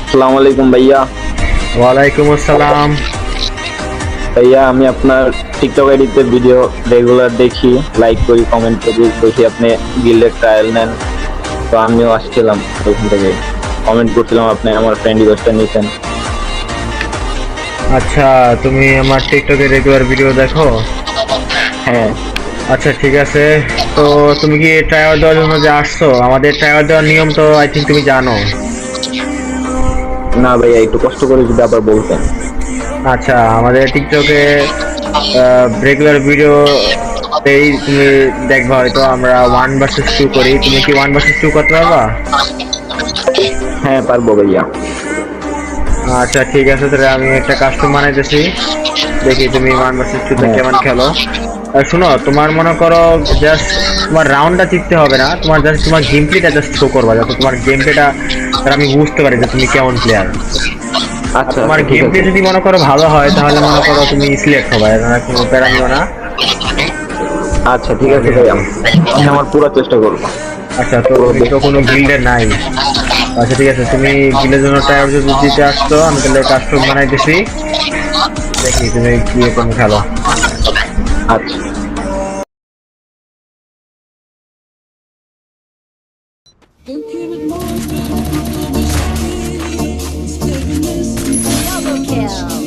আসসালামু আলাইকুম ভাইয়া। ওয়ালাইকুম আসসালাম। ভাইয়া আমি আপনার টিকটক আইডিতে ভিডিও রেগুলার দেখি, লাইক করি, কমেন্ট করি, দেখি আপনি গিল্ডের ট্রায়াল নেন। তো আমিও আসছিলাম ওখান থেকে, কমেন্ট করছিলাম, আপনি আমার ফ্রেন্ড রিকোয়েস্টটা নিয়েছেন। আচ্ছা, তুমি আমার টিকটকে রেগুলার ভিডিও দেখো? হ্যাঁ। আচ্ছা, ঠিক আছে। তো তুমি কি ট্রায়াল দেওয়ার জন্য যে আসছো? আমাদের ট্রায়াল দেওয়ার নিয়ম তো আই থিঙ্ক তুমি জানো। না ভাইয়া, একটু কষ্ট করে যদি আবার বলতেন। আচ্ছা, আমাদের টিকটকে রেগুলার ভিডিও তুমি দেখবা, হয়তো আমরা 1 vs 2 করি। তুমি কি 1 vs 2 করতে পারবা? হ্যাঁ পারবো ভাইয়া। আচ্ছা, ঠিক আছে, তাহলে আমি একটা কাস্টম বানাইতেছি। দেখি তুমি 1 vs 2 তে হ্যাঁ। কেমন খেলো। শোনো, তোমার মনে করো জাস্ট তোমার রাউন্ডটা জিততে হবে না, তোমার জাস্ট তোমার গেম প্লেটা জাস্ট শো করবা, যাতে তোমার গেম প্লেটা আমি বুঝতে পারি যে তুমি কেমন প্লেয়ার। আর আচ্ছা তোমার আচ্ছা, ঠিক গেম প্লে আছে। যদি মনে করো ভালো হয়, তাহলে মনে করো তুমি সিলেক্ট হবে, এখানে কোনো প্যারা নিও না। আচ্ছা ঠিক আছে তাহলেই ভাইয়া, হবে। আমি আমার পুরো চেষ্টা করবো। আচ্ছা, তো পুরো তুমি তো কোনো গিল্ডে নাই। আচ্ছা, ঠিক আছে, তুমি গিল্ডের জন্য ট্রায়াল যদি দিতে আসছো, আমি তাহলে কাস্টম বানাইতেছি। দেখি তুমি কি রকম খেলো। আচ্ছা। Double kill.